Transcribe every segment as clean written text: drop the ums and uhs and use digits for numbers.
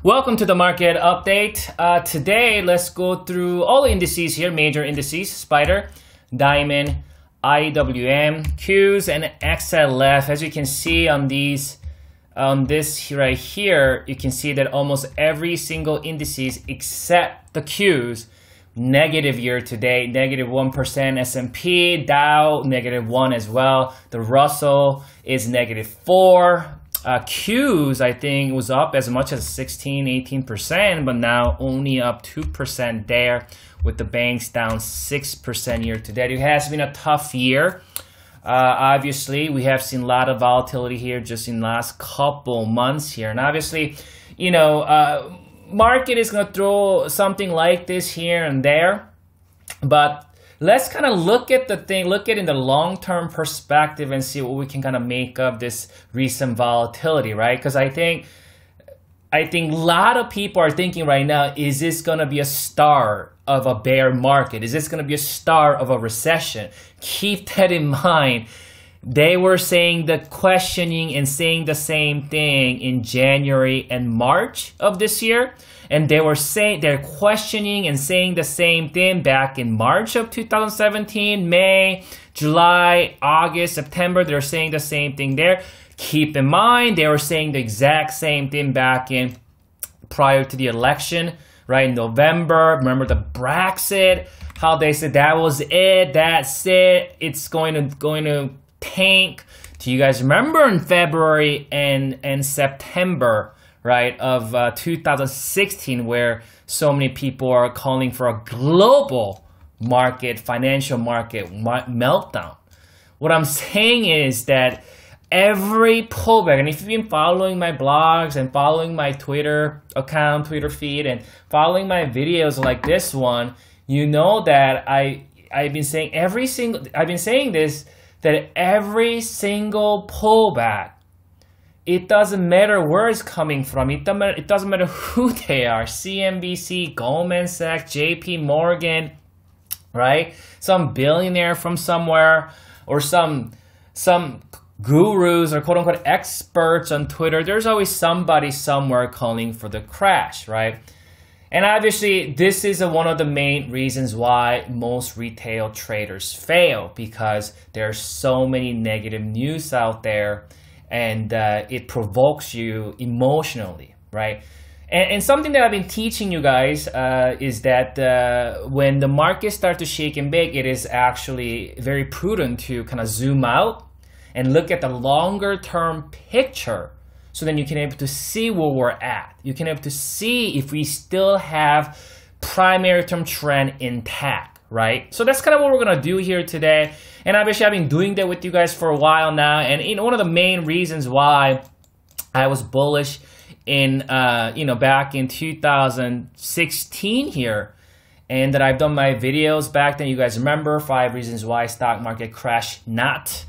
Welcome to the market update. Today, let's go through all the indices here, major indices, Spider, Diamond, IWM, Qs, and XLF. As you can see on this right here, you can see that almost every single indices except the Qs, negative year to date, negative 1%, S&P, Dow, negative 1 as well. The Russell is negative 4. Qs, I think, was up as much as 16-18%, but now only up 2% there, with the banks down 6% year to date. It has been a tough year. Obviously, we have seen a lot of volatility here just in the last couple months here. And obviously, you know, market is going to throw something like this here and there. But let's kind of look at it in the long-term perspective and see what we can kind of make of this recent volatility, right? Because I think a lot of people are thinking right now, is this going to be a start of a bear market? Is this going to be a start of a recession? Keep that in mind. They were questioning and saying the same thing in January and March of this year. And they're questioning and saying the same thing back in March of 2017, May, July, August, September. They're saying the same thing there. Keep in mind, they were saying the exact same thing back in prior to the election, right? In November, remember the Brexit, how they said that was it, that's it, it's going to tank. Do you guys remember in February and September, right, of 2016, where so many people are calling for a global financial market meltdown? What I'm saying is that every pullback, and if you've been following my blogs and following my Twitter account, Twitter feed, and following my videos like this one, you know that I've been saying that every single pullback, it doesn't matter where it's coming from. It doesn't matter who they are. CNBC, Goldman Sachs, JP Morgan, right? Some billionaire from somewhere, or some gurus or quote-unquote experts on Twitter. There's always somebody somewhere calling for the crash, right? And obviously, this is one of the main reasons why most retail traders fail, because there's so many negative news out there, and it provokes you emotionally, right? And something that I've been teaching you guys is that when the market starts to shake and bake, it is actually very prudent to kind of zoom out and look at the longer term picture, so then you can be able to see where we're at. You can be able to see if we still have primary term trend intact, right? So that's kind of what we're going to do here today. And obviously, I've been doing that with you guys for a while now. And one of the main reasons why I was bullish in, back in 2016 here, and that I've done my videos back then, you guys remember 5 reasons why stock market crashed not.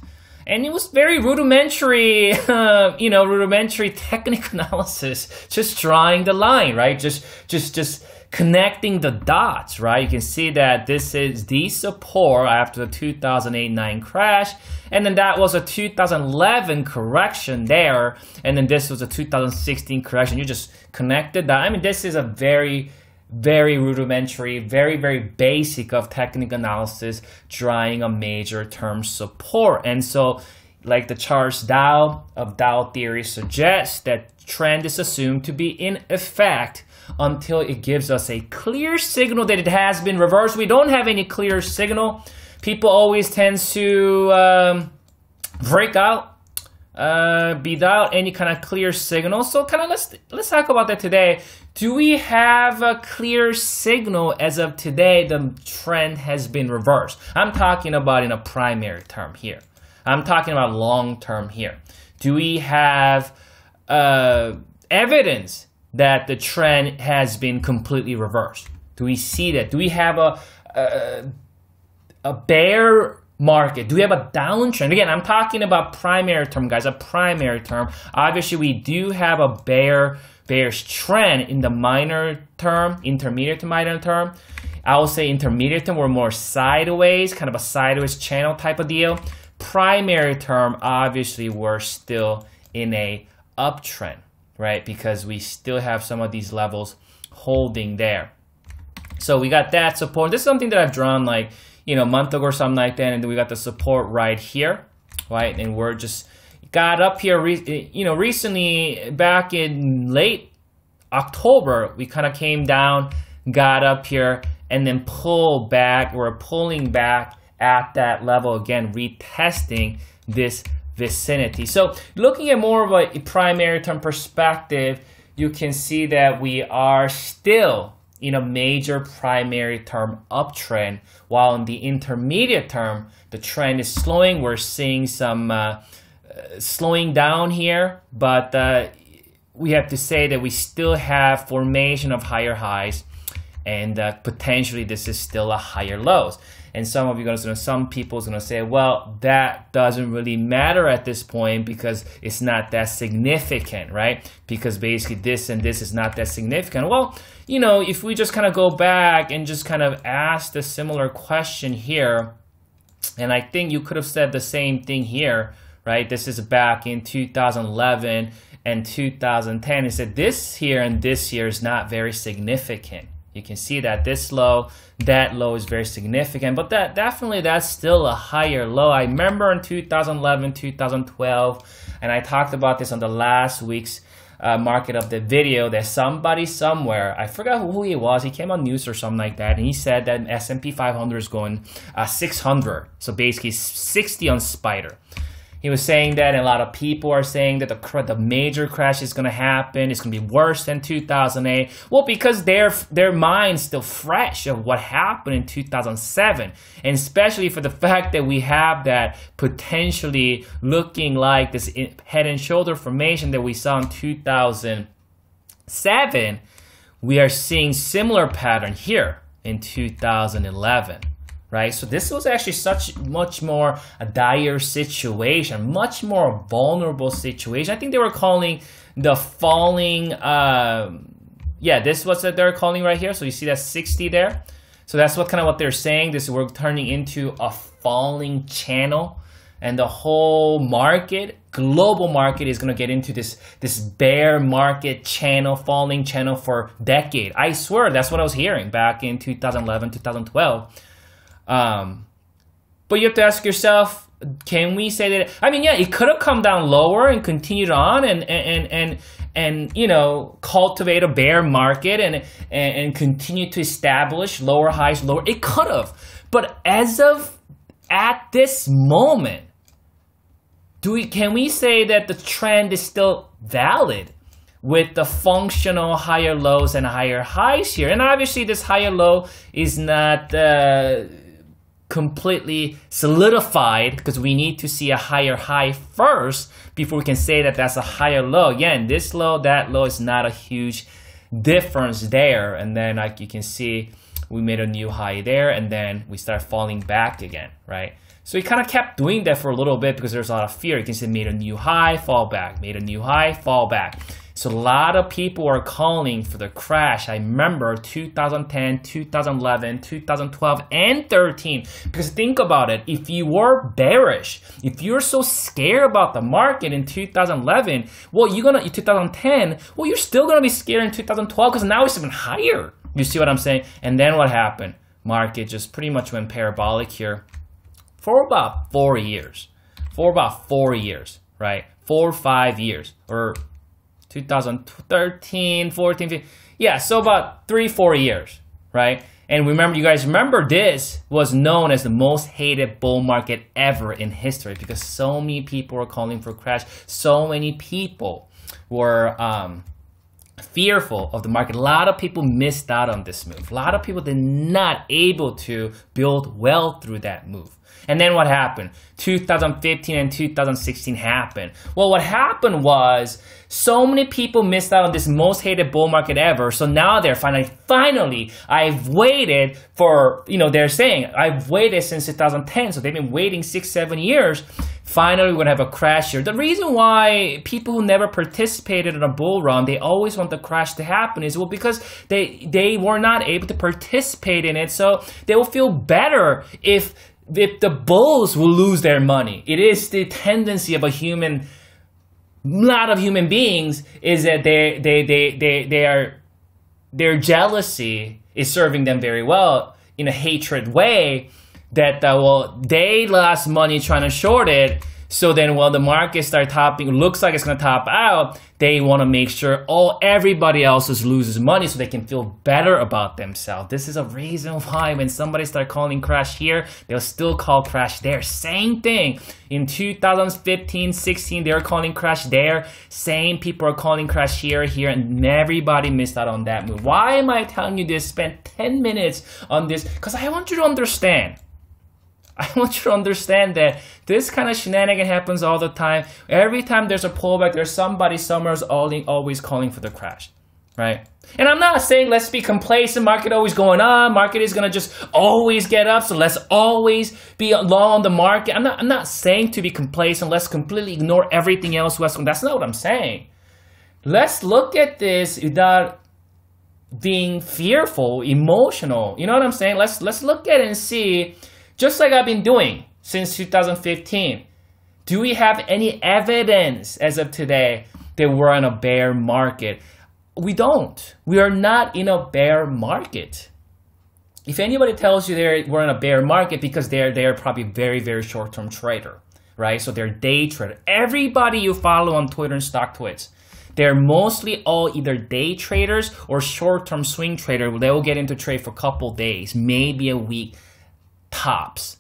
And it was very rudimentary, rudimentary technical analysis, just drawing the line, right? Just connecting the dots, right? You can see that this is the support after the 2008-9 crash, and then that was a 2011 correction there, and then this was a 2016 correction. You just connected that. I mean, this is a very, very rudimentary, very, very basic of technical analysis, drawing a major term support. And so, like the charts Dow theory suggests, that trend is assumed to be in effect until it gives us a clear signal that it has been reversed. We don't have any clear signal. People always tend to break out without any kind of clear signal. So kind of let's talk about that today. Do we have a clear signal as of today the trend has been reversed? I'm talking about in a primary term here. I'm talking about long term here. Do we have evidence that the trend has been completely reversed? Do we see that? Do we have a bear market? Do we have a downtrend? Again, I'm talking about primary term, guys, a primary term. Obviously, we do have a bearish trend in the minor term, intermediate to minor term. I will say intermediate term, we're more sideways, kind of a sideways channel type of deal. Primary term, obviously, we're still in a uptrend, right? Because we still have some of these levels holding there. So we got that support. This is something that I've drawn like, you know, a month ago or something like that. And then we got the support right here, right? And we're just got up here, you know, recently back in late October, we kind of came down, got up here, and then pulled back. We're pulling back at that level again, retesting this vicinity. So looking at more of a primary term perspective, you can see that we are still in a major primary term uptrend, while in the intermediate term, the trend is slowing. We're seeing some slowing down here, but we have to say that we still have formation of higher highs, and potentially this is still a higher lows. And some of you guys, some people's gonna say, well, that doesn't really matter at this point because it's not that significant, right? Because basically this and this is not that significant. Well, you know, if we just kind of go back and just kind of ask the similar question here, and I think you could have said the same thing here, right? This is back in 2011 and 2010. It said this here and this here is not very significant. You can see that this low, that low is very significant, but that's still a higher low. I remember in 2011, 2012, and I talked about this on the last week's market of the video, that somebody somewhere, I forgot who he was, he came on news or something like that, and he said that S&P 500 is going 600, so basically 60 on Spider. He was saying that, and a lot of people are saying that the major crash is going to happen. It's going to be worse than 2008. Well, because their mind's still fresh of what happened in 2007, and especially for the fact that we have that potentially looking like this head and shoulder formation that we saw in 2007, we are seeing similar pattern here in 2011. Right, so this was actually much more a dire situation, much more vulnerable situation. I think they were calling the falling, this was what they're calling right here. So you see that 60 there. So that's what they're saying. We're turning into a falling channel, and the whole market, global market, is going to get into this bear market channel, falling channel for a decade. I swear that's what I was hearing back in 2011, 2012. But you have to ask yourself, can we say that? I mean, yeah, it could have come down lower and continued on and you know, cultivate a bear market and continue to establish lower highs, lower. It could have, but at this moment, can we say that the trend is still valid with the functional higher lows and higher highs here? And obviously, this higher low is not completely solidified, because we need to see a higher high first before we can say that that's a higher low. Again, this low, that low is not a huge difference there. And then, like you can see, we made a new high there, and then we start falling back again, right? So we kind of kept doing that for a little bit because there's a lot of fear. You can see made a new high, fall back, made a new high, fall back. So a lot of people are calling for the crash. I remember 2010, 2011, 2012, and 13. Because think about it, if you were bearish, if you're so scared about the market in 2011, well, in 2010, well, you're still gonna be scared in 2012 because now it's even higher. You see what I'm saying? And then what happened? Market just pretty much went parabolic here for about 4 years. Right? 4 or 5 years, or 2013, 14, 15. Yeah, so about 3-4 years, right? And remember, you guys remember, this was known as the most hated bull market ever in history because so many people were calling for a crash. So many people were fearful of the market. A lot of people missed out on this move. A lot of people did not able to build wealth through that move. And then what happened? 2015 and 2016 happened. Well, what happened was so many people missed out on this most hated bull market ever. So now they're finally, I've waited for, they're saying, I've waited since 2010. So they've been waiting 6-7 years. Finally, we're going to have a crash here. The reason why people who never participated in a bull run, they always want the crash to happen is, well, because they were not able to participate in it. So they will feel better if the bulls will lose their money. It is the tendency of a human lot of human beings is that their jealousy is serving them very well in a hatred way, that well, they lost money trying to short it. So then while the market starts topping, looks like it's going to top out, they want to make sure everybody else loses money so they can feel better about themselves. This is a reason why when somebody starts calling crash here, they'll still call crash there. Same thing. In 2015, 16, they were calling crash there. Same people are calling crash here, and everybody missed out on that move. Why am I telling you this? Spend 10 minutes on this because I want you to understand. I want you to understand that this kind of shenanigan happens all the time. Every time there's a pullback, there's somebody somewhere always calling for the crash, right? And I'm not saying let's be complacent, market always going on, market is going to just always get up, so let's always be long on the market. I'm not saying to be complacent, let's completely ignore everything else. That's not what I'm saying. Let's look at this without being fearful, emotional. You know what I'm saying? Let's look at it and see. Just like I've been doing since 2015, do we have any evidence as of today that we're in a bear market? We don't. We are not in a bear market. If anybody tells you we're in a bear market, because they're probably very, very short-term trader, right? So they're day trader. Everybody you follow on Twitter and StockTwits, they're mostly all either day traders or short-term swing trader. They'll get into trade for a couple days, maybe a week. Tops.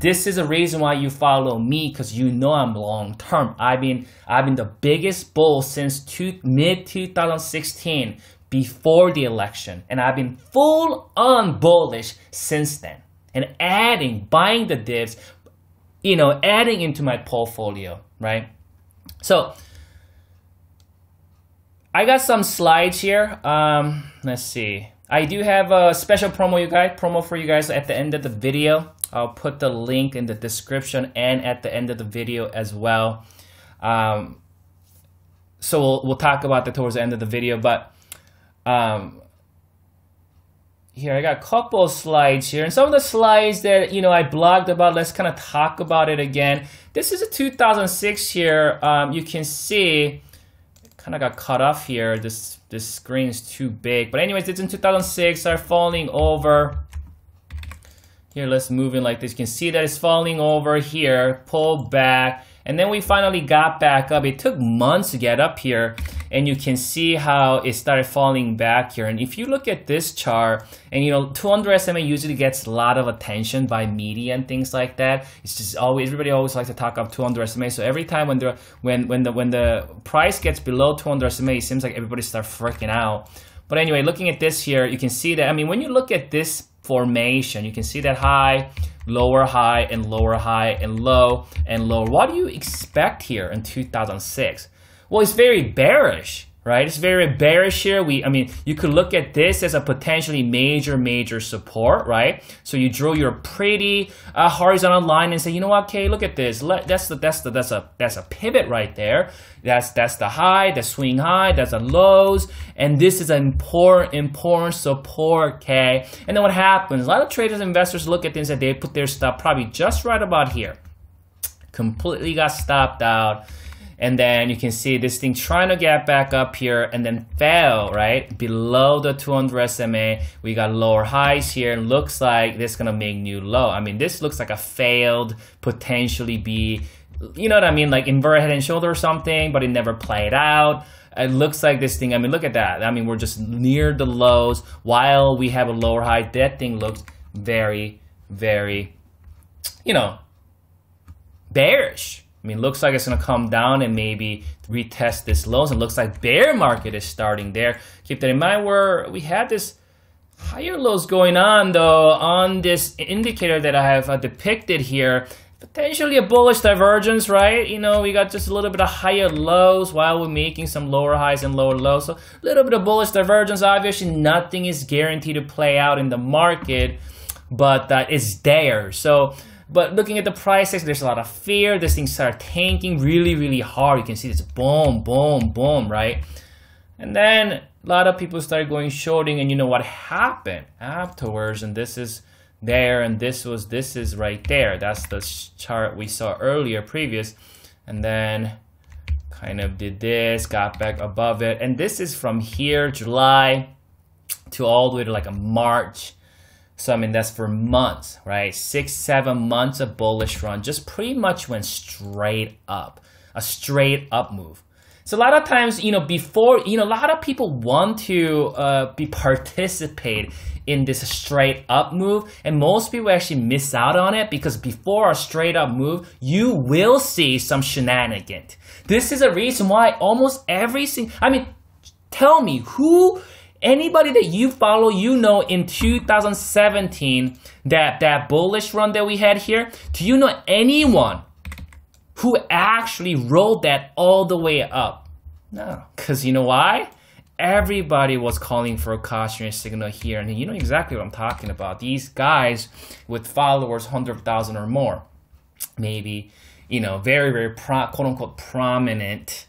This is a reason why you follow me, because you know I'm long term. I've been the biggest bull since mid 2016, before the election, and I've been full on bullish since then. And buying the dips, adding into my portfolio, right? So I got some slides here. Let's see. I do have a special promo for you guys at the end of the video. I'll put the link in the description and at the end of the video as well. So we'll talk about that towards the end of the video. But here I got a couple of slides here, and some of the slides that I blogged about. Let's kind of talk about it again. This is a 2006 here. You can see. Kind of got cut off here. This screen is too big. But anyways, it's in 2006. Start falling over. Here, let's move in like this. You can see that it's falling over here. Pull back. And then we finally got back up. It took months to get up here. And you can see how it started falling back here. And if you look at this chart, and 200 SMA usually gets a lot of attention by media and things like that. It's just everybody always likes to talk up 200 SMA. So every time when the price gets below 200 SMA, it seems like everybody starts freaking out. But anyway, looking at this here, you can see that. When you look at this formation, you can see that high, lower high, and lower high, and low, and lower. What do you expect here in 2006? Well, it's very bearish, right? It's very bearish here. You could look at this as a potentially major support, right? So you drew your pretty horizontal line and say, you know what? Okay, look at this. That's a pivot right there. That's the high, the swing high. That's the lows, and this is an important support. Okay, and then what happens? A lot of traders and investors look at things that they put their stop probably just right about here. Completely got stopped out. And then you can see this thing trying to get back up here and then fell, right? Below the 200 SMA. We got lower highs here. And looks like this is going to make new low. This looks like a failed, potentially be, you know what I mean? Like inverted head and shoulder or something, but it never played out. It looks like this thing, look at that. We're just near the lows while we have a lower high. That thing looks very, very, bearish. Looks like it's going to come down and maybe retest this lows. It looks like bear market is starting there. Keep that in mind, where we had this higher lows going on, though, on this indicator that I have depicted here. Potentially a bullish divergence, right? We got just a little bit of higher lows while we're making some lower highs and lower lows. So a little bit of bullish divergence. Obviously, nothing is guaranteed to play out in the market, but it's there. But looking at the price action, there's a lot of fear. This thing started tanking really, really hard. You can see this boom, boom, boom, right? And then a lot of people started going shorting, and you know what happened afterwards? And this is there, and this is right there. That's the chart we saw earlier, previous. And then kind of did this, got back above it. And this is from here, July, to all the way to like a March. So I mean, that's for months, right? 6-7 months of bullish run, just pretty much went straight up, a straight up move. So a lot of times, you know, before, you know, a lot of people want to participate in this straight up move, and most people actually miss out on it because before a straight up move, you will see some shenanigans. This is a reason why almost every single, I mean, tell me who, anybody that you follow, you know, in 2017, that bullish run that we had here, do you know anyone who actually rolled that all the way up? No, because you know why? Everybody was calling for a cautionary signal here, and you know exactly what I'm talking about. These guys with followers 100,000 or more, maybe, you know, very, very quote unquote prominent,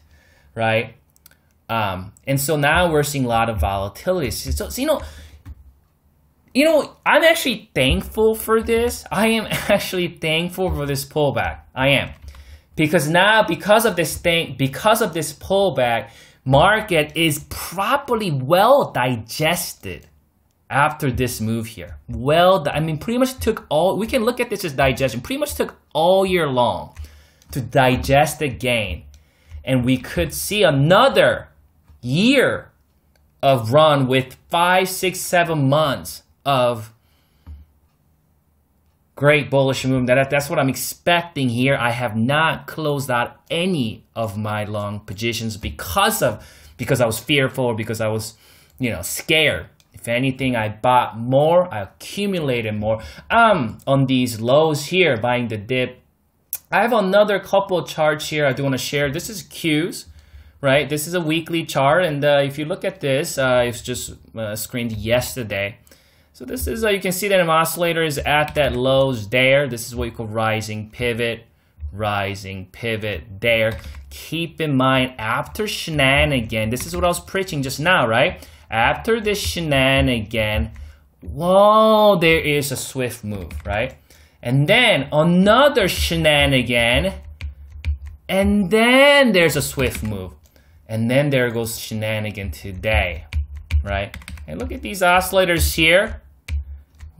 right? And so now we're seeing a lot of volatility. So you know, I'm actually thankful for this. I am actually thankful for this pullback. I am. Because now, because of this pullback, market is properly well digested after this move here. I mean, pretty much took all, we can look at this as digestion, pretty much took all year long to digest the gain. And we could see another year of run with 5, 6, 7 months of great bullish movement. That's what I'm expecting here. I have not closed out any of my long positions because I was fearful or because I was, you know, scared. If anything, I bought more, I accumulated more. On these lows here, buying the dip. I have another couple of charts here I do want to share. This is Qs, right? This is a weekly chart, and if you look at this, it's just screened yesterday. So this is, you can see that an oscillator is at that lows there. This is what you call rising pivot there. Keep in mind, after shenanigan, this is what I was preaching just now, right? After this shenanigan, whoa, there is a swift move, right? And then another shenanigan, and then there's a swift move. And then there goes shenanigan today, right? And look at these oscillators here.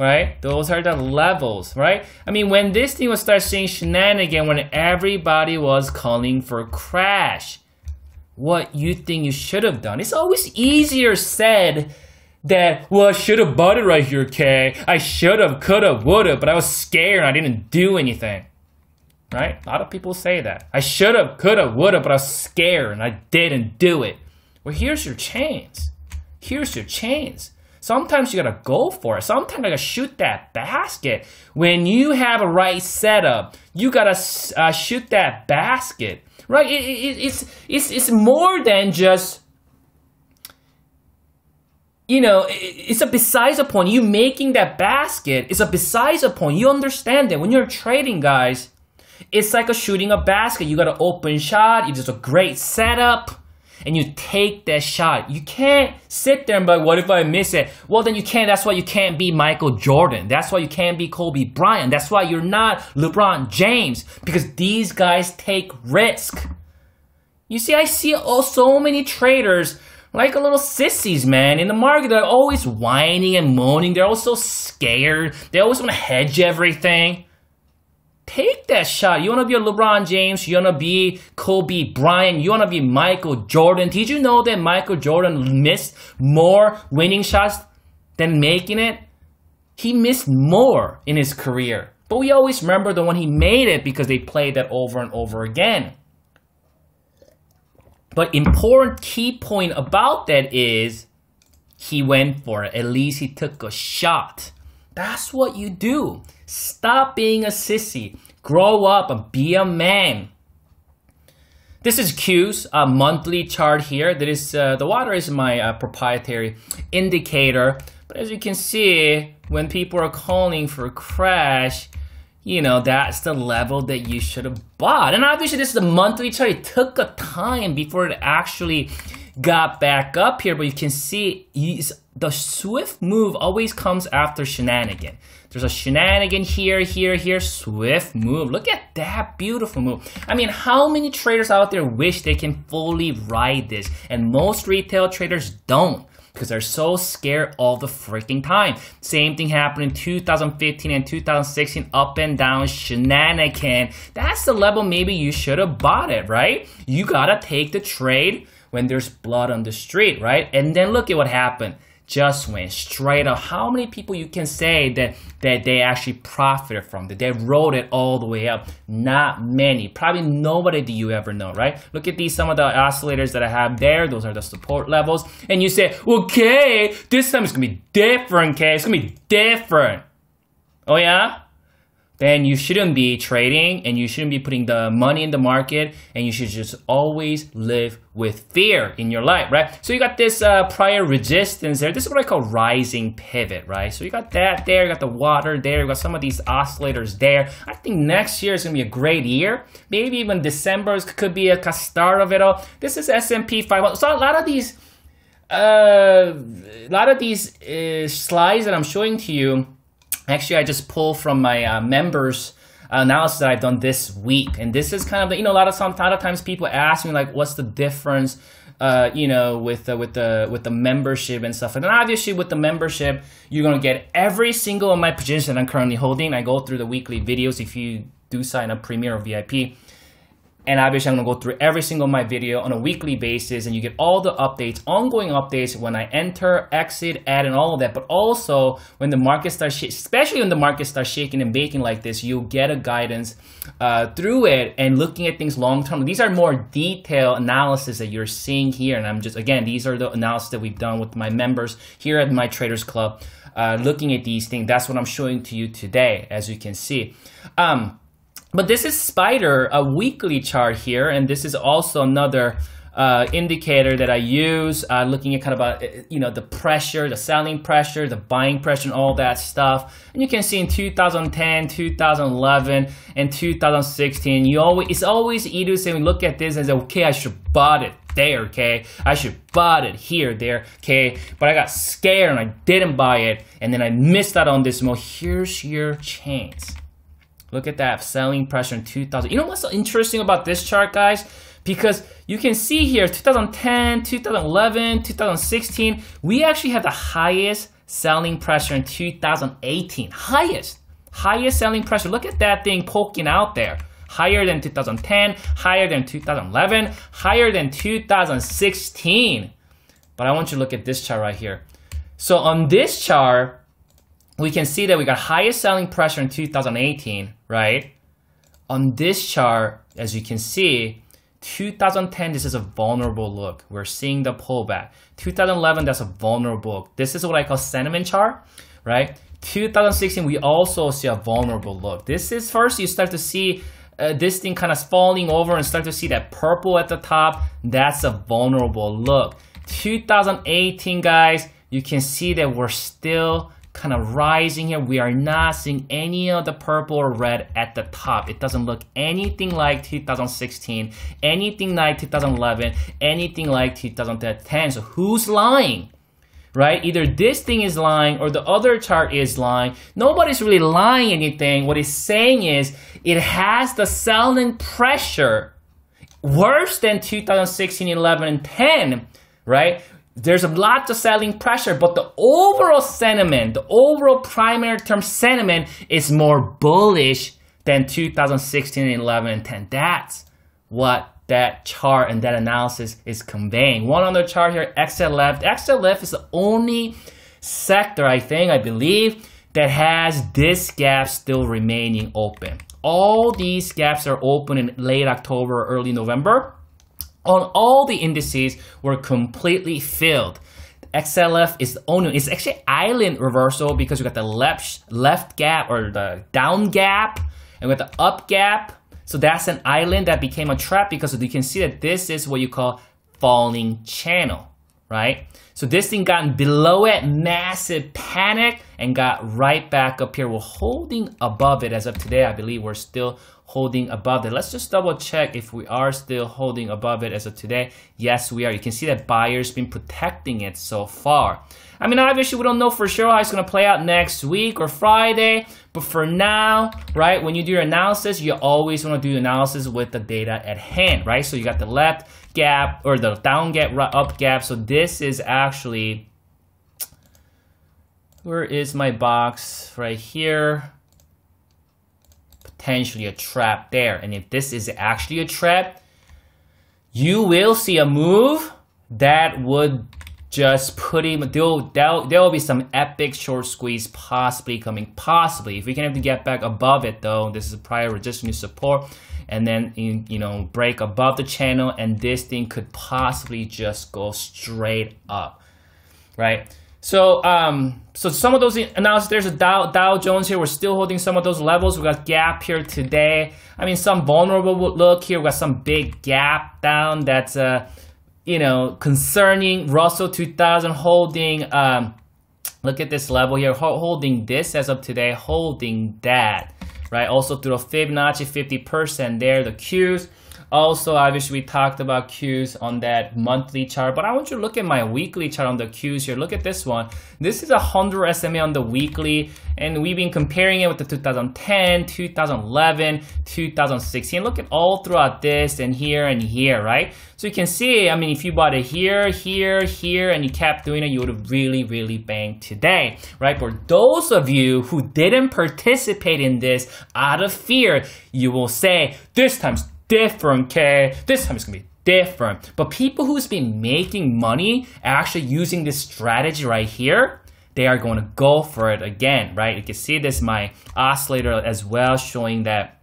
Right? Those are the levels, right? I mean, when this thing was start seeing shenanigan, when everybody was calling for a crash, what you think you should have done? It's always easier said that, well, I should have bought it right here, Kay. I should have, could have, would have, but I was scared and I didn't do anything. Right? A lot of people say that. I should have, could have, would have, but I was scared and I didn't do it. Well, here's your chance. Here's your chance. Sometimes you gotta go for it. Sometimes you gotta shoot that basket. When you have a right setup, you gotta shoot that basket, right? It's more than just, you know, it's a besides the point. You making that basket is a besides the point. You understand that when you're trading, guys, it's like shooting a basket. You got an open shot. It's just a great setup. And you take that shot. You can't sit there and be like, what if I miss it? Well, then you can't. That's why you can't be Michael Jordan. That's why you can't be Kobe Bryant. That's why you're not LeBron James. Because these guys take risk. You see, I see so many traders like a little sissies, man, in the market. They're always whining and moaning. They're always so scared. They always want to hedge everything. Take that shot. You want to be a LeBron James. You want to be Kobe Bryant. You want to be Michael Jordan. Did you know that Michael Jordan missed more winning shots than making it? He missed more in his career. But we always remember the one he made it because they played that over and over again. But important key point about that is he went for it. At least he took a shot. That's what you do. Stop being a sissy. Grow up and be a man. This is Q's monthly chart here. That is the water is my proprietary indicator. But as you can see, when people are calling for a crash, you know, that's the level that you should have bought. And obviously this is a monthly chart. It took a time before it actually got back up here, but you can see the swift move always comes after shenanigan. There's a shenanigan here, swift move. Look at that beautiful move. I mean, how many traders out there wish they can fully ride this? And most retail traders don't, because they're so scared all the freaking time. Same thing happened in 2015 and 2016, up and down shenanigan. That's the level maybe you should have bought it, right? You gotta take the trade when there's blood on the street, right? And then look at what happened. Just went straight up. How many people you can say that they actually profited from it? They rode it all the way up. Not many. Probably nobody do you ever know, right? Look at these, some of the oscillators that I have there. Those are the support levels. And you say, okay, this time it's going to be different, okay? It's going to be different. Oh, yeah? Then you shouldn't be trading and you shouldn't be putting the money in the market, and you should just always live with fear in your life, right? So you got this prior resistance there. This is what I call rising pivot, right? So you got that there, you got the water there, you got some of these oscillators there. I think next year is going to be a great year. Maybe even December could be a start of it all. This is S&P 500. So a lot of these slides that I'm showing to you, actually, I just pulled from my members analysis that I've done this week, and this is kind of the, a lot of times people ask me like, what's the difference, with the membership and stuff. And then obviously with the membership, you're gonna get every single of my positions that I'm currently holding. I go through the weekly videos if you do sign up Premier or VIP. And obviously, I'm going to go through every single of my video on a weekly basis, and you get all the updates, ongoing updates when I enter, exit, add, and all of that. But also, when the market starts, especially when the market starts shaking and baking like this, you'll get a guidance through it and looking at things long term. These are more detailed analysis that you're seeing here, and I'm just, again, these are the analysis that we've done with my members here at my Traders Club, looking at these things. That's what I'm showing to you today, as you can see. But this is Spider, a weekly chart here, and this is also another indicator that I use, looking at kind of the pressure, the selling pressure, the buying pressure, and all that stuff. And you can see in 2010, 2011, and 2016, it's always easy to say, we look at this and say, okay, I should have bought it there, okay? I should have bought it here, there, okay? But I got scared and I didn't buy it, and then I missed out on this move. Here's your chance. Look at that selling pressure in 2000. You know what's so interesting about this chart, guys? Because you can see here, 2010, 2011, 2016, we actually had the highest selling pressure in 2018. Highest selling pressure. Look at that thing poking out there. Higher than 2010, higher than 2011, higher than 2016. But I want you to look at this chart right here. So on this chart, we can see that we got highest selling pressure in 2018, right? On this chart, as you can see, 2010, this is a vulnerable look. We're seeing the pullback. 2011, that's a vulnerable look. This is what I call sentiment chart, right? 2016, we also see a vulnerable look. This is first, you start to see this thing kind of falling over and start to see that purple at the top. That's a vulnerable look. 2018, guys, you can see that we're still kind of rising here. We are not seeing any of the purple or red at the top. It doesn't look anything like 2016, anything like 2011, anything like 2010. So who's lying, right? Either this thing is lying or the other chart is lying. Nobody's really lying anything. What it's saying is it has the selling pressure worse than 2016, 11, and 10, right? There's a lot of selling pressure, but the overall sentiment, the overall primary term sentiment is more bullish than 2016, 11, and 10. That's what that chart and that analysis is conveying. One on the chart here, XLF. XLF is the only sector, I believe, that has this gap still remaining open. All these gaps are open in late October or early November. On all the indices were completely filled. XLF is the only, it's actually island reversal because we got the left gap or the down gap and we got the up gap. So that's an island that became a trap because you can see that this is what you call falling channel, right? So this thing got below it, massive panic, and got right back up here. We're holding above it as of today. I believe we're still holding above it. Let's just double check if we are still holding above it as of today. Yes, we are. You can see that buyers been protecting it so far. I mean, obviously, we don't know for sure how it's going to play out next week or Friday. But for now, right, when you do your analysis, you always want to do analysis with the data at hand, right? So you got the left gap or the down gap, up gap. So this is actually, where is my box? Right here. Potentially a trap there. And if this is actually a trap, you will see a move that would just put him, there will be some epic short squeeze possibly coming, possibly. If we can have to get back above it though, this is a prior resistance support, and then, you know, break above the channel, and this thing could possibly just go straight up, right? So, so some of those analysis, there's a Dow Jones here. We're still holding some of those levels. We got gap here today. I mean, some vulnerable look here. We got some big gap down that's, you know, concerning. Russell 2000 holding, look at this level here, holding this as of today, holding that, right? Also through a Fibonacci 50% there, the Qs. Also, obviously, we talked about Qs on that monthly chart, but I want you to look at my weekly chart on the Qs here. Look at this one. This is a 100 SMA on the weekly, and we've been comparing it with the 2010, 2011, 2016. Look at all throughout this and here, right? So you can see, I mean, if you bought it here, here, here, and you kept doing it, you would have really, really banged today, right? For those of you who didn't participate in this out of fear, you will say, this time's different, okay? This time it's gonna be different. But people who's been making money actually using this strategy right here, they are going to go for it again, right? You can see this, my oscillator as well, showing that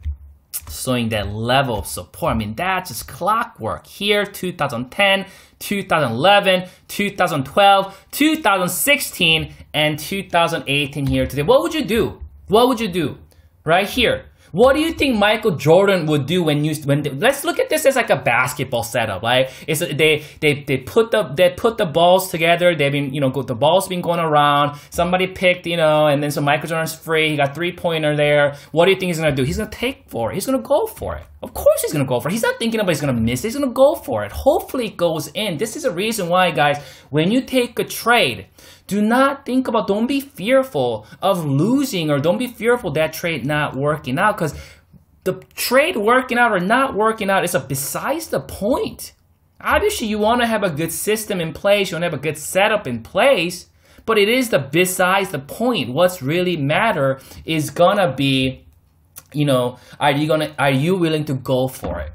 level of support. I mean, that's just clockwork. Here, 2010, 2011, 2012, 2016, and 2018 here today. What would you do? What would you do? Right here. What do you think Michael Jordan would do let's look at this as like a basketball setup, right? It's they put the balls together. They've been, you know, the ball's been going around. Somebody picked, you know, and then so Michael Jordan's free. He got 3-pointer there. What do you think he's gonna do? He's gonna take for it. He's gonna go for it. Of course he's gonna go for it. He's not thinking about he's gonna miss it. He's gonna go for it. Hopefully it goes in. This is a reason why, guys, when you take a trade, do not think about, don't be fearful of losing, or don't be fearful that trade not working out, because the trade working out or not working out is besides the point. Obviously, you want to have a good system in place, you want to have a good setup in place, but it is besides the point. What's really matter is gonna be, you know, are you willing to go for it?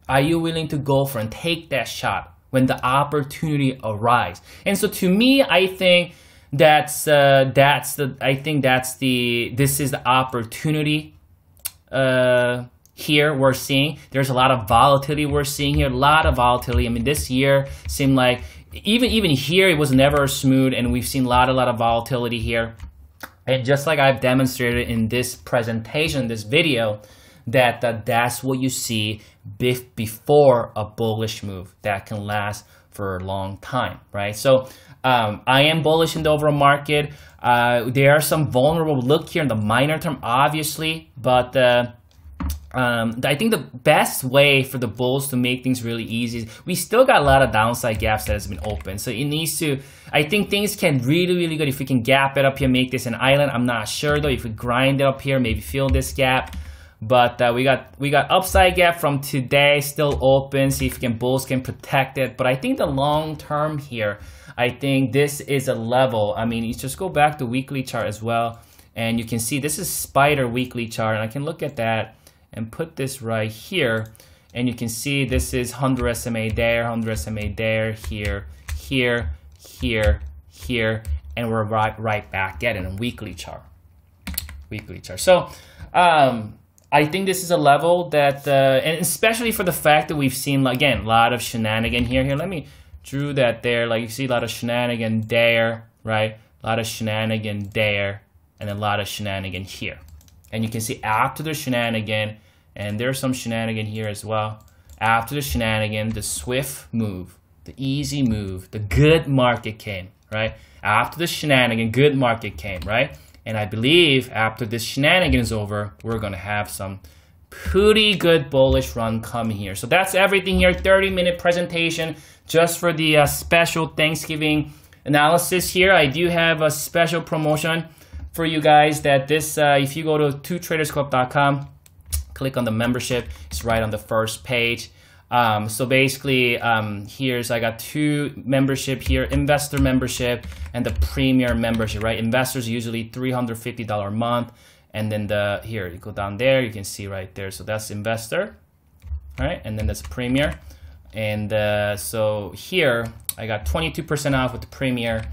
Are you willing to go for it and take that shot when the opportunity arrives? And so to me, I think this is the opportunity here we're seeing. There's a lot of volatility we're seeing here, a lot of volatility. I mean, this year seemed like even here it was never smooth, and we've seen a lot of volatility here. And just like I've demonstrated in this presentation, this video, that's what you see before a bullish move that can last for a long time, right? So I am bullish in the overall market. There are some vulnerable look here in the minor term, obviously, but I think the best way for the bulls to make things really easy is we still got a lot of downside gaps that has been open. So it needs to, I think things can really good if we can gap it up here, make this an island. I'm not sure though, if we grind it up here, maybe fill this gap. But we got upside gap from today still open. See if bulls can protect it. But I think the long term here, I think this is a level. I mean, you just go back to weekly chart as well, and you can see this is spider weekly chart, and I can look at that and put this right here, and you can see this is 100 SMA there, 100 SMA there, here, and we're right back at it in weekly chart. So I think this is a level that, and especially for the fact that we've seen, again, a lot of shenanigan here. Let me drew that there. Like you see a lot of shenanigan there, right? A lot of shenanigan there, and a lot of shenanigan here. And you can see after the shenanigan, and there's some shenanigan here as well. After the shenanigan, the swift move, the easy move, the good market came, right? After the shenanigan, good market came, right? And I believe after this shenanigan is over, we're going to have some pretty good bullish run coming here. So that's everything here. 30-minute presentation just for the special Thanksgiving analysis here. I do have a special promotion for you guys that this, if you go to twotradersclub.com, click on the membership, it's right on the first page. So basically, I got two membership here, investor membership and the premier membership, right? Investors usually $350 a month. And then here, you go down there, you can see right there. So that's investor, right? And then that's premier. And so here, I got 22% off with the premier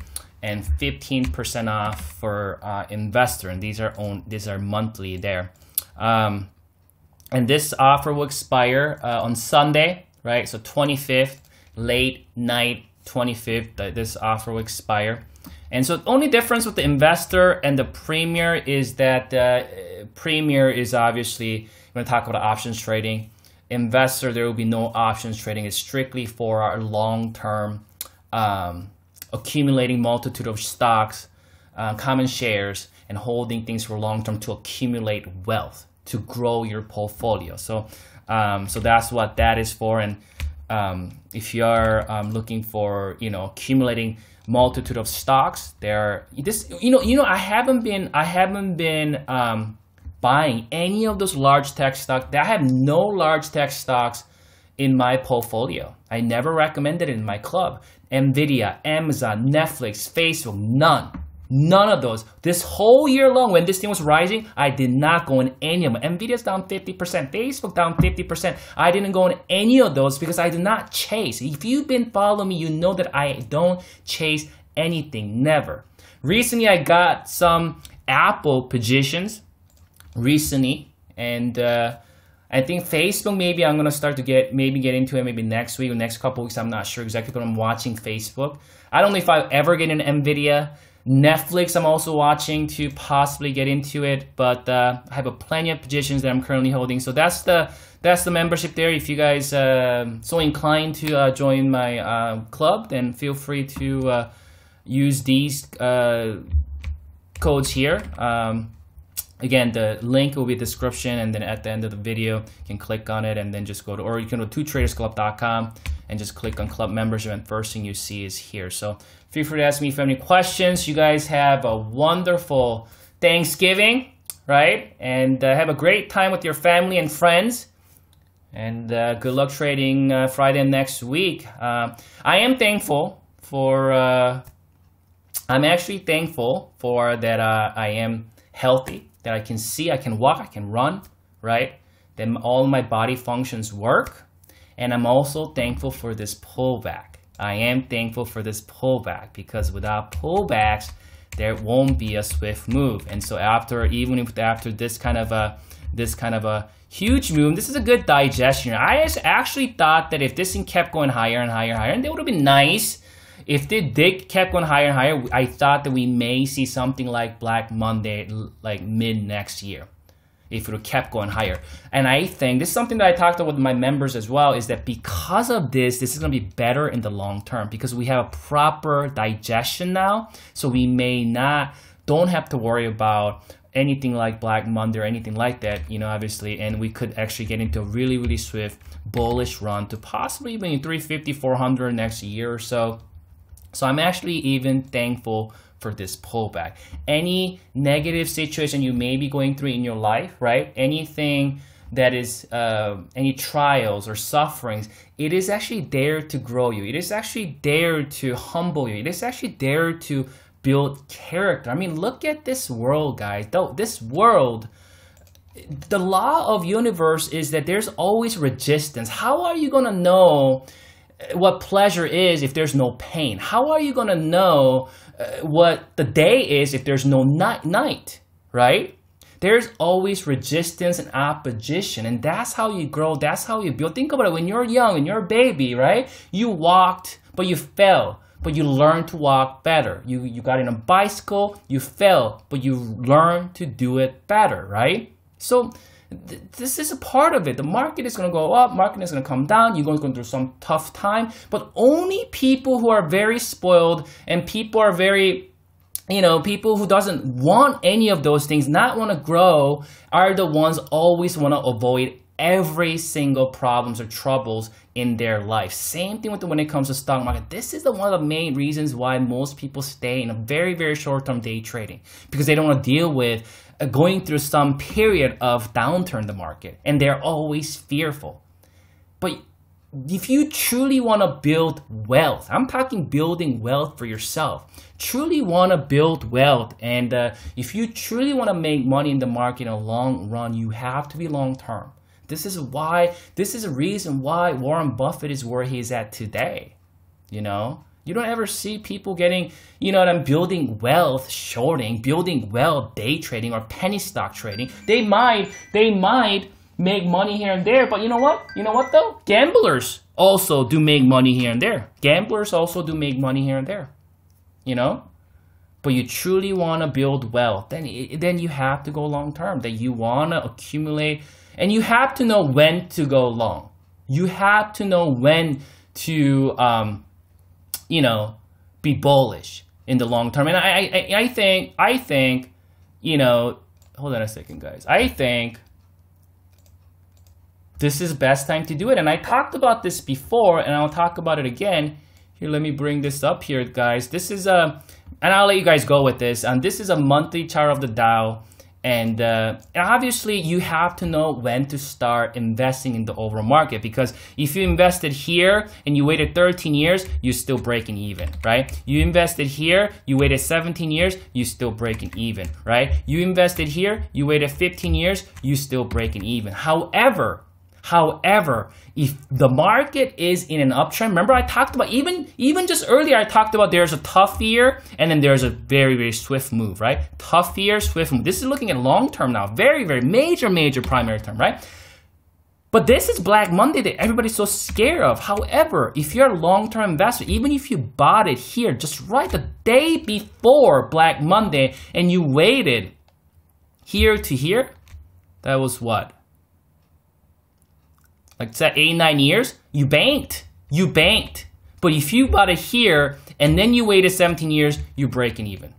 and 15% off for investor. And these are monthly there. And this offer will expire on Sunday, right? So 25th, late night, 25th, this offer will expire. And so the only difference with the investor and the premier is that premier is obviously, when I talk about options trading, investor, there will be no options trading. It's strictly for our long-term accumulating multitude of stocks, common shares, and holding things for long-term to accumulate wealth, to grow your portfolio. So so that's what that is for. And if you are looking for, accumulating multitude of stocks, I haven't been buying any of those large tech stocks. I have no large tech stocks in my portfolio. I never recommended it in my club. Nvidia, Amazon, Netflix, Facebook, none of those. This whole year long, when this thing was rising, I did not go in any of them. Nvidia's down 50%, Facebook down 50%. I didn't go in any of those because I did not chase. If you've been following me, you know that I don't chase anything, never. Recently, I got some Apple positions recently, and I think Facebook, maybe I'm gonna start to get into it maybe next week or next couple weeks. I'm not sure exactly, but I'm watching Facebook. I don't know if I'll ever get into Nvidia. Netflix, I'm also watching to possibly get into it, but I have plenty of positions that I'm currently holding. So that's the membership there. If you guys so inclined to join my club, then feel free to use these codes here. Again, the link will be in the description, and then at the end of the video, you can click on it and then just go to, or you can go to twotradersclub.com and just click on club membership, and first thing you see is here. So feel free to ask me if you have any questions. You guys have a wonderful Thanksgiving, right? And have a great time with your family and friends. And good luck trading Friday next week. I am thankful for, I'm actually thankful for that I am healthy, that I can see, I can walk, I can run, right? Then all my body functions work. And I'm also thankful for this pullback. I am thankful for this pullback because without pullbacks, there won't be a swift move. And so after this kind of a huge move, this is a good digestion. I actually thought that if this thing kept going higher and higher and higher, and it would have been nice if they kept going higher and higher. I thought that we may see something like Black Monday, like mid next year, if it would kept going higher. And I think this is something that I talked about with my members as well, is that because of this is going to be better in the long term because we have a proper digestion now. So we don't have to worry about anything like Black Monday or anything like that, obviously. And we could actually get into a really, really swift bullish run to possibly even 350, 400 next year or so. So I'm actually even thankful for this pullback. Any negative situation you may be going through in your life, right? Anything that is, any trials or sufferings, it is actually there to grow you. It is actually there to humble you. It is actually there to build character. I mean, look at this world, guys. This world, the law of universe is that there's always resistance. How are you gonna know what pleasure is if there's no pain? How are you gonna know what the day is if there's no night, right? There's always resistance and opposition, and that's how you grow, that's how you build. Think about it, when you're young, when you're a baby, right? You walked, but you fell, but you learned to walk better. You got in a bicycle, you fell, but you learned to do it better, right? So This is a part of it. The market is going to go up, market is going to come down, you're going to go through some tough time, but only people who are very spoiled and people are very, people who doesn't want any of those things, not want to grow, are the ones always want to avoid every single problems or troubles in their life. Same thing with when it comes to stock market. This is one of the main reasons why most people stay in a very, very short-term day trading, because they don't want to deal with going through some period of downturn in the market, and they're always fearful. But if you truly want to build wealth, I'm talking building wealth for yourself, truly want to build wealth, and if you truly want to make money in the market in a long run, you have to be long-term. This is a reason why Warren Buffett is where he's at today. You don't ever see people getting, building wealth shorting, building wealth day trading or penny stock trading. They might make money here and there, but you know what? You know what though? Gamblers also do make money here and there. Gamblers also do make money here and there. But you truly want to build wealth, then you have to go long term. That you want to accumulate. And you have to know when to go long. You have to know when to, be bullish in the long term. And I think, hold on a second, guys. I think this is the best time to do it. And I talked about this before, and I'll talk about it again. Here, let me bring this up here, guys. This is and I'll let you guys go with this. And this is a monthly chart of the Dow. And obviously, you have to know when to start investing in the overall market, because if you invested here and you waited 13 years, you're still breaking even, right? You invested here, you waited 17 years, you're still breaking even, right? You invested here, you waited 15 years, you're still breaking even. However, if the market is in an uptrend, remember I talked about, even just earlier, I talked about there's a tough year and then there's a very, very swift move, right? Tough year, swift move. This is looking at long term now. Very, very major primary term, right? But this is Black Monday that everybody's so scared of. However, if you're a long-term investor, even if you bought it here just right the day before Black Monday and you waited here to here, that was what? Like 8-9 years, you banked. But if you bought it here and then you waited 17 years, you're breaking even.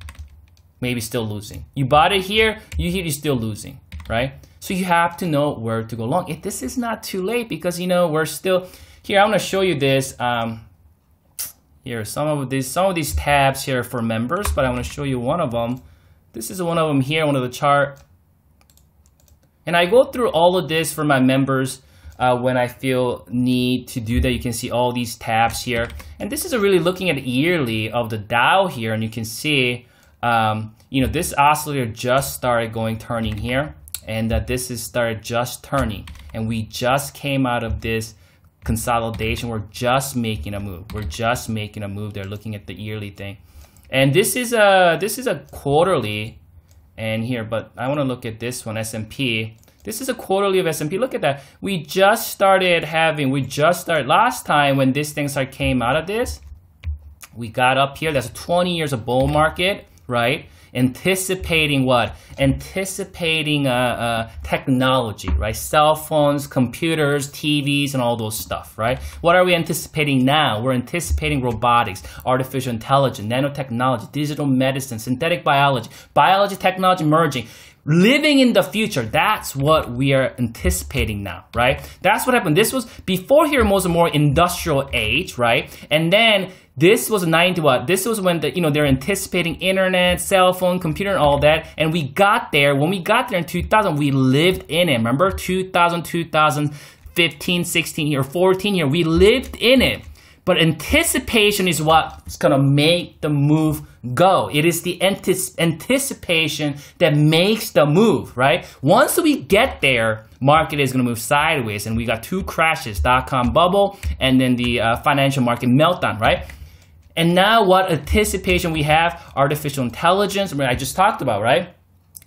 Maybe still losing. You bought it here, you're still losing, right? So you have to know where to go long. This is not too late, because we're still here. I'm gonna show you this. Here some of these tabs here for members, but I want to show you one of them. This is one of them here, one of the chart. And I go through all of this for my members. When I feel need to do that. You can see all these tabs here. And this is really looking at yearly of the Dow here. And you can see, this oscillator just started turning here. And that this is started just turning. And we just came out of this consolidation. We're just making a move. They're looking at the yearly thing. And this is a quarterly. And here, but I want to look at this one, S&P. This is a quarterly of S&P. Look at that. We just started last time when this thing came out of this. We got up here. That's 20 years of bull market, right? Anticipating what? Anticipating technology, right? Cell phones, computers, TVs, and all those stuff, right? What are we anticipating now? We're anticipating robotics, artificial intelligence, nanotechnology, digital medicine, synthetic biology, technology merging. Living in the future, that's what we are anticipating now, right? That's what happened. This was, before here was a more industrial age, right? And then this was This was when they're anticipating internet, cell phone, computer, and all that. And we got there, when we got there in 2000, we lived in it. Remember 2015, 16 here, 14 here, we lived in it. But anticipation is what's going to make the move go. It is the anticipation that makes the move, right? Once we get there, market is going to move sideways. And we got two crashes, dot-com bubble and then the financial market meltdown, right? And now what anticipation we have? Artificial intelligence, I just talked about, right?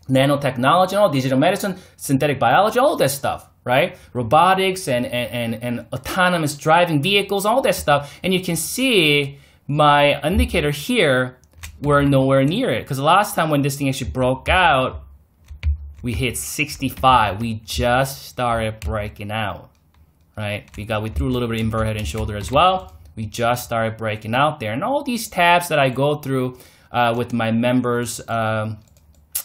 Nanotechnology, all digital medicine, synthetic biology, all that stuff. Right? Robotics and autonomous driving vehicles, all that stuff. And you can see my indicator here, we're nowhere near it. Because last time when this thing actually broke out, we hit 65. We just started breaking out, right? We threw a little bit of invert head and shoulder as well. We just started breaking out there, and all these tabs that I go through with my members,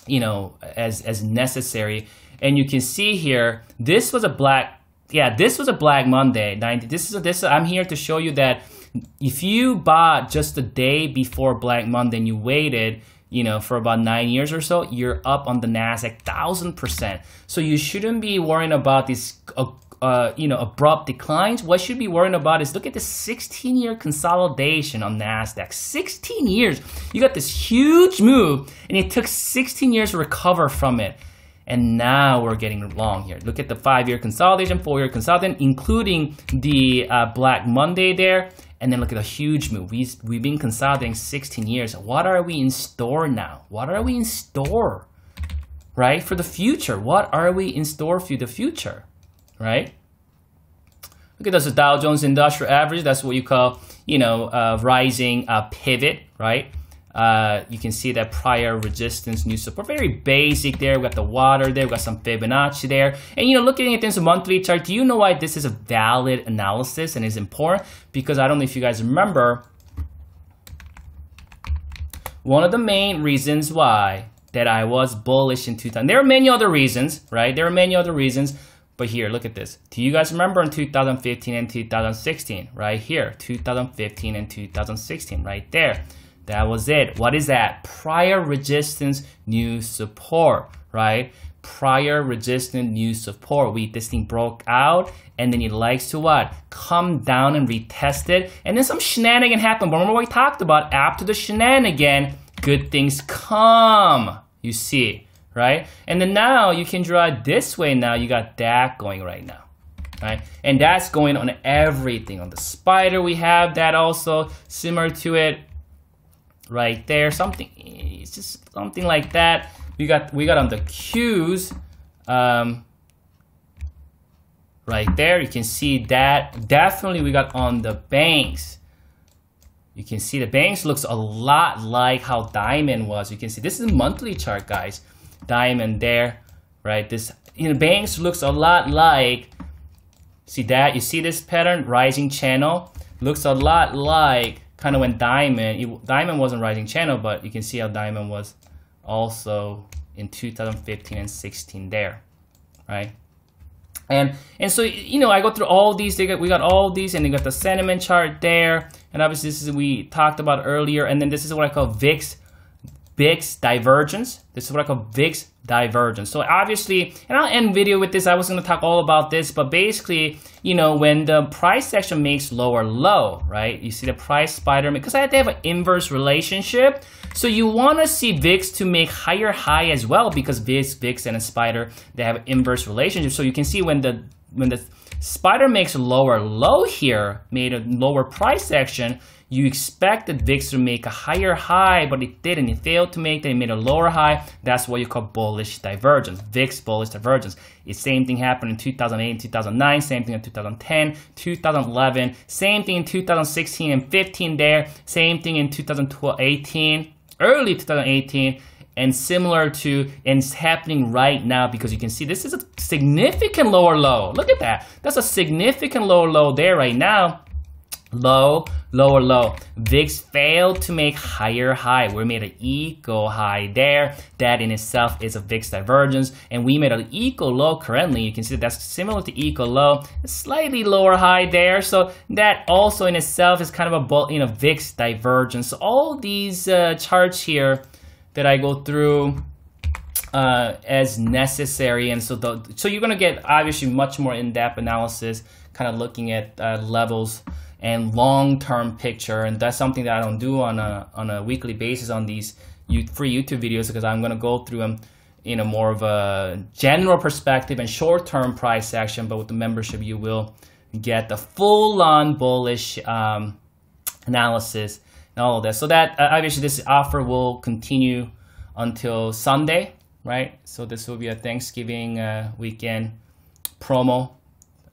you know, as necessary. And you can see here, this was a black, this was a Black Monday. I'm here to show you that if you bought just the day before Black Monday and you waited, you know, for about 9 years or so, you're up on the NASDAQ 1000%. So you shouldn't be worrying about these, you know, abrupt declines. What you should be worrying about is look at the 16-year consolidation on NASDAQ. 16 years. You got this huge move, and it took 16 years to recover from it. And now we're getting long here. Look at the 5-year consolidation, 4-year consolidation, including the Black Monday there. And then look at the huge move. We've been consolidating 16 years. What are we in store now? What are we in store, right? For the future. What are we in store for the future, right? Look at this, the Dow Jones Industrial Average. That's what you call, you know, rising pivot, right? You can see that prior resistance, new support, very basic there. We got the water there, we got some Fibonacci there. And you know, looking at this monthly chart, do you know why this is a valid analysis and is important? Because I don't know if you guys remember, one of the main reasons why that I was bullish in 2000, there are many other reasons, right? There are many other reasons, but here, look at this. Do you guys remember in 2015 and 2016, right here, 2015 and 2016, right there. That was it. What is that? Prior resistance, new support, right? Prior resistance, new support. This thing broke out, and then it likes to what? Come down and retest it, and then some shenanigan happened. But remember what we talked about? After the shenanigan, good things come. You see, right? And then now you can draw it this way. Now you got that going right now, right? And that's going on everything. On the spider, we have that also similar to it. Right there, something, it's just something like that. We got on the Qs, right there. You can see that definitely we got on the banks. You can see the banks looks a lot like how diamond was. You can see this is a monthly chart, guys. Diamond there, right? This, you know, banks looks a lot like. See that? You see this pattern, rising channel, looks a lot like. Kind of when diamond wasn't rising channel, but you can see how diamond was also in 2015 and 16 there, right? And so, you know, I go through all these. We got all these, and they got the sentiment chart there, and obviously this is we talked about earlier. And then this is what I call VIX divergence. This is what I call VIX divergence. So obviously, and I'll end video with this. I was going to talk all about this, but basically, you know, when the price action makes lower low, right? You see the price spider, because they have an inverse relationship. So you want to see VIX to make higher high as well, because VIX and a spider, they have an inverse relationship. So you can see when the spider makes a lower low here, made a lower price action, you expected VIX to make a higher high, but it didn't. It failed to make that. It made a lower high. That's what you call bullish divergence. VIX bullish divergence. The same thing happened in 2008 and 2009. Same thing in 2010, 2011. Same thing in 2016 and 15 there. Same thing in 2018, early 2018. And similar to, and it's happening right now, because you can see this is a significant lower low. Look at that. That's a significant lower low there right now. Low, lower low. VIX failed to make higher high. We made an eco high there. That in itself is a VIX divergence. And we made an eco low currently. You can see that's similar to eco low. A slightly lower high there. So that also in itself is kind of a, you know, VIX divergence. So all these charts here that I go through as necessary. And so you're going to get obviously much more in-depth analysis, kind of looking at levels and long-term picture, and that's something that I don't do on a weekly basis on these free YouTube videos, because I'm going to go through them in a more of a general perspective and short-term price action. But with the membership, you will get the full-on bullish analysis and all of that. So that obviously this offer will continue until Sunday, right? So this will be a Thanksgiving weekend promo.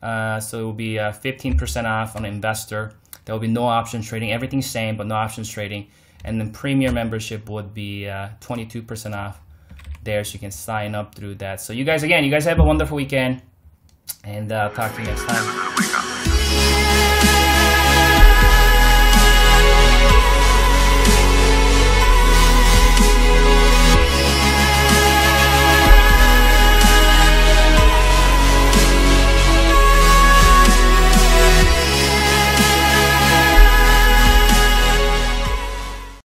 So it will be 15% off on investor. There will be no option trading. Everything's same, but no options trading. And then premier membership would be 22% off there, so you can sign up through that. So you guys, again, you guys have a wonderful weekend, and talk to you next time.